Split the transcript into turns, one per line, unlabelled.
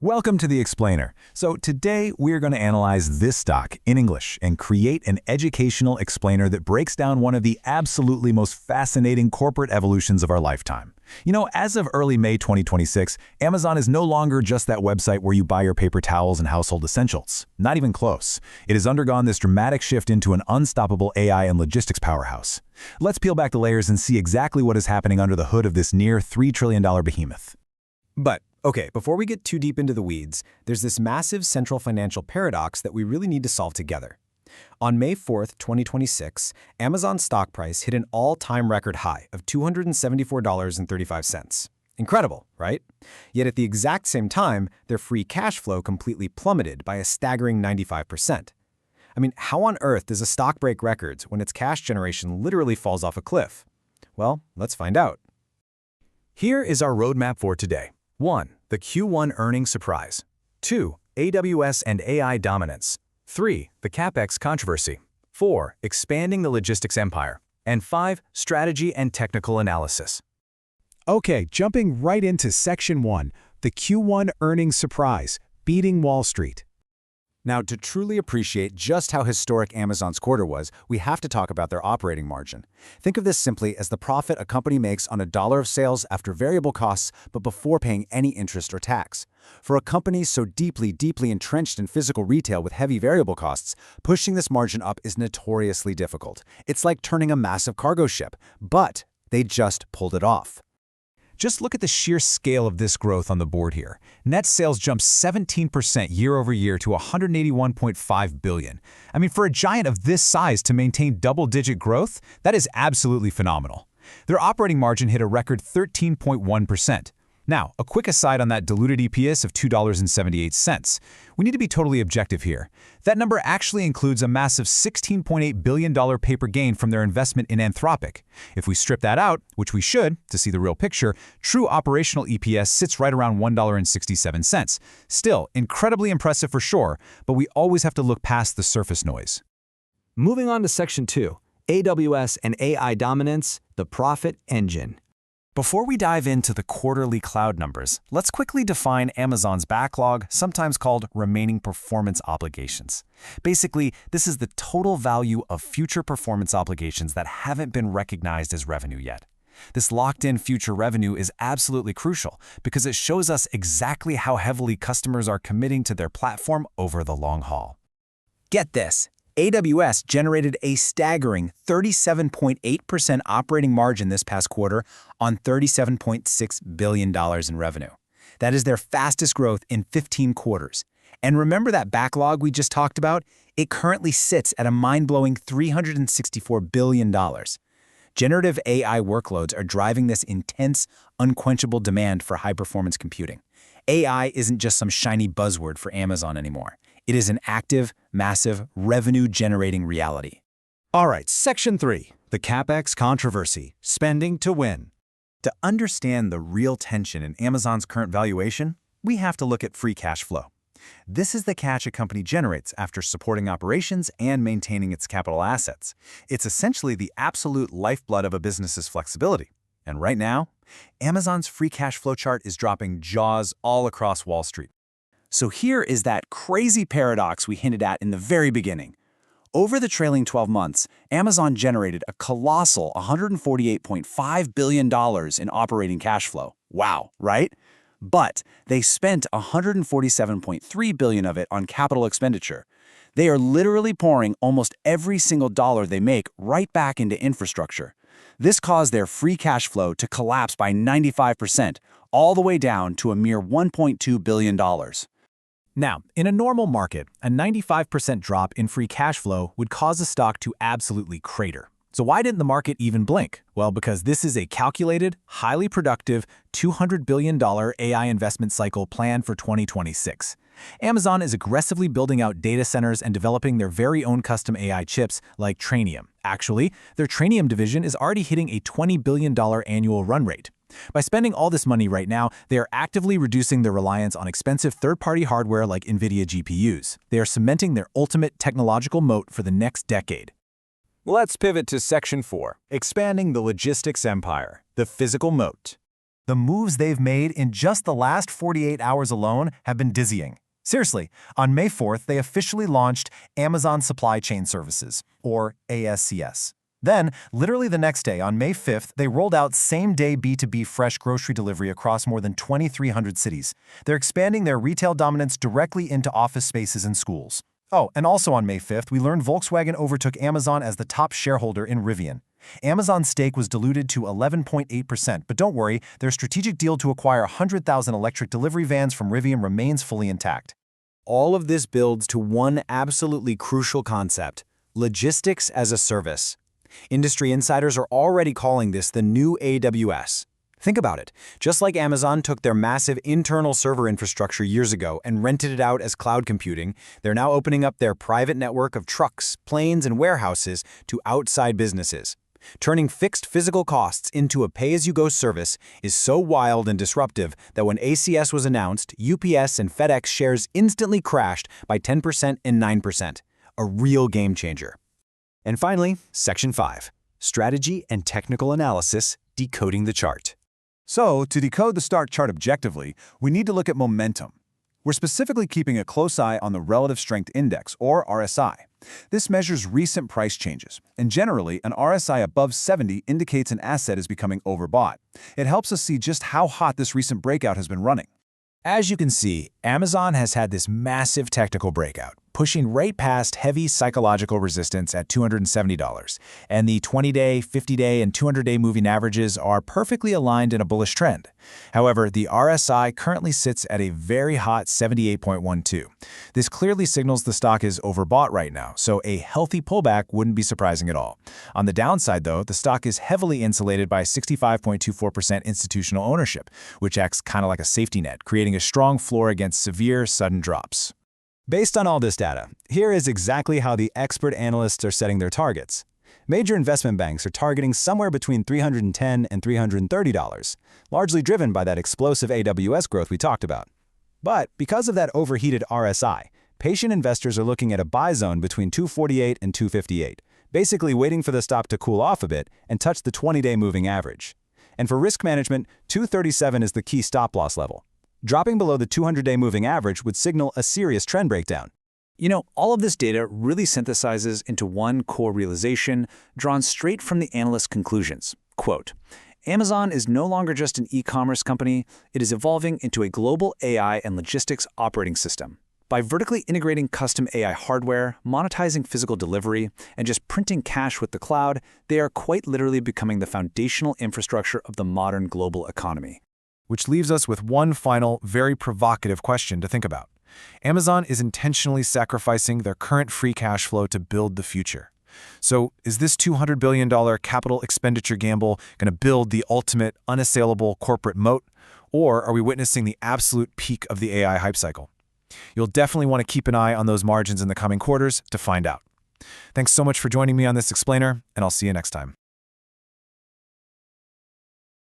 Welcome to The Explainer. So today we're going to analyze this stock in English and create an educational explainer that breaks down one of the absolutely most fascinating corporate evolutions of our lifetime. As of early May 2026, Amazon is no longer just that website where you buy your paper towels and household essentials. Not even close. It has undergone this dramatic shift into an unstoppable AI and logistics powerhouse. Let's peel back the layers and see exactly what is happening under the hood of this near $3 trillion behemoth.
But, okay, before we get too deep into the weeds, there's this massive central financial paradox that we really need to solve together. On May 4th, 2026, Amazon's stock price hit an all-time record high of $274.35. Incredible, right? Yet at the exact same time, their free cash flow completely plummeted by a staggering 95%. I mean, how on earth does a stock break records when its cash generation literally falls off a cliff? Well, let's find out.
Here is our roadmap for today. 1. The Q1 earnings surprise. 2. AWS and AI dominance. 3. The CapEx controversy. 4. Expanding the logistics empire. And 5. Strategy and technical analysis.
Okay, jumping right into Section 1, the Q1 earnings surprise, beating Wall Street.
Now, to truly appreciate just how historic Amazon's quarter was, we have to talk about their operating margin. Think of this simply as the profit a company makes on $1 of sales after variable costs, but before paying any interest or tax. For a company so deeply entrenched in physical retail with heavy variable costs, pushing this margin up is notoriously difficult. It's like turning a massive cargo ship, but they just pulled it off.
Just look at the sheer scale of this growth on the board here. Net sales jumped 17% year over year to $181.5 billion. I mean, for a giant of this size to maintain double-digit growth, that is absolutely phenomenal. Their operating margin hit a record 13.1%. Now, a quick aside on that diluted EPS of $2.78. We need to be totally objective here. That number actually includes a massive $16.8 billion paper gain from their investment in Anthropic. If we strip that out, which we should, to see the real picture, true operational EPS sits right around $1.67. Still, incredibly impressive for sure, but we always have to look past the surface noise.
Moving on to Section 2, AWS and AI dominance, the profit engine.
Before we dive into the quarterly cloud numbers, let's quickly define Amazon's backlog, sometimes called remaining performance obligations. Basically, this is the total value of future performance obligations that haven't been recognized as revenue yet. This locked-in future revenue is absolutely crucial because it shows us exactly how heavily customers are committing to their platform over the long haul.
Get this. AWS generated a staggering 37.8% operating margin this past quarter on $37.6 billion in revenue. That is their fastest growth in 15 quarters. And remember that backlog we just talked about? It currently sits at a mind-blowing $364 billion. Generative AI workloads are driving this intense, unquenchable demand for high-performance computing. AI isn't just some shiny buzzword for Amazon anymore. It is an active, massive, revenue-generating reality.
All right, Section 3, the CapEx controversy, spending to win.
To understand the real tension in Amazon's current valuation, we have to look at free cash flow. This is the cash a company generates after supporting operations and maintaining its capital assets. It's essentially the absolute lifeblood of a business's flexibility. And right now, Amazon's free cash flow chart is dropping jaws all across Wall Street.
So here is that crazy paradox we hinted at in the very beginning. Over the trailing 12 months, Amazon generated a colossal $148.5 billion in operating cash flow. Wow, right? But they spent $147.3 billion of it on capital expenditure. They are literally pouring almost every single dollar they make right back into infrastructure. This caused their free cash flow to collapse by 95%, all the way down to a mere $1.2 billion.
Now, in a normal market, a 95% drop in free cash flow would cause a stock to absolutely crater. So why didn't the market even blink? Well, because this is a calculated, highly productive $200 billion AI investment cycle planned for 2026. Amazon is aggressively building out data centers and developing their very own custom AI chips like Trainium. Actually, their Trainium division is already hitting a $20 billion annual run rate. By spending all this money right now, they are actively reducing their reliance on expensive third-party hardware like NVIDIA GPUs. They are cementing their ultimate technological moat for the next decade.
Let's pivot to Section 4, expanding the logistics empire, the physical moat.
The moves they've made in just the last 48 hours alone have been dizzying. Seriously, on May 4th, they officially launched Amazon Supply Chain Services, or ASCS. Then, literally the next day, on May 5th, they rolled out same-day B2B fresh grocery delivery across more than 2,300 cities. They're expanding their retail dominance directly into office spaces and schools. Oh, and also on May 5th, we learned Volkswagen overtook Amazon as the top shareholder in Rivian. Amazon's stake was diluted to 11.8%, but don't worry, their strategic deal to acquire 100,000 electric delivery vans from Rivian remains fully intact.
All of this builds to one absolutely crucial concept: logistics as a service. Industry insiders are already calling this the new AWS. Think about it. Just like Amazon took their massive internal server infrastructure years ago and rented it out as cloud computing, they're now opening up their private network of trucks, planes, and warehouses to outside businesses. Turning fixed physical costs into a pay-as-you-go service is so wild and disruptive that when ACS was announced, UPS and FedEx shares instantly crashed by 10% and 9%. A real game changer. And finally, Section 5. Strategy and Technical Analysis, Decoding the Chart.
So, to decode the START chart objectively, we need to look at momentum. We're specifically keeping a close eye on the Relative Strength Index, or RSI. This measures recent price changes, and generally, an RSI above 70 indicates an asset is becoming overbought. It helps us see just how hot this recent breakout has been running.
As you can see, Amazon has had this massive technical breakout, pushing right past heavy psychological resistance at $270, and the 20-day, 50-day, and 200-day moving averages are perfectly aligned in a bullish trend. However, the RSI currently sits at a very hot 78.12. This clearly signals the stock is overbought right now, so a healthy pullback wouldn't be surprising at all. On the downside, though, the stock is heavily insulated by 65.24% institutional ownership, which acts kind of like a safety net, creating a strong floor against severe, sudden drops. Based on all this data, here is exactly how the expert analysts are setting their targets. Major investment banks are targeting somewhere between $310 and $330, largely driven by that explosive AWS growth we talked about. But because of that overheated RSI, patient investors are looking at a buy zone between 248 and 258, basically waiting for the stock to cool off a bit and touch the 20-day moving average. And for risk management, 237 is the key stop-loss level. Dropping below the 200-day moving average would signal a serious trend breakdown.
You know, all of this data really synthesizes into one core realization drawn straight from the analysts' conclusions. Quote, Amazon is no longer just an e-commerce company, it is evolving into a global AI and logistics operating system. By vertically integrating custom AI hardware, monetizing physical delivery, and just printing cash with the cloud, they are quite literally becoming the foundational infrastructure of the modern global economy.
Which leaves us with one final, very provocative question to think about. Amazon is intentionally sacrificing their current free cash flow to build the future. So, is this $200 billion capital expenditure gamble going to build the ultimate, unassailable corporate moat? Or are we witnessing the absolute peak of the AI hype cycle? You'll definitely want to keep an eye on those margins in the coming quarters to find out. Thanks so much for joining me on this explainer, and I'll see you next time.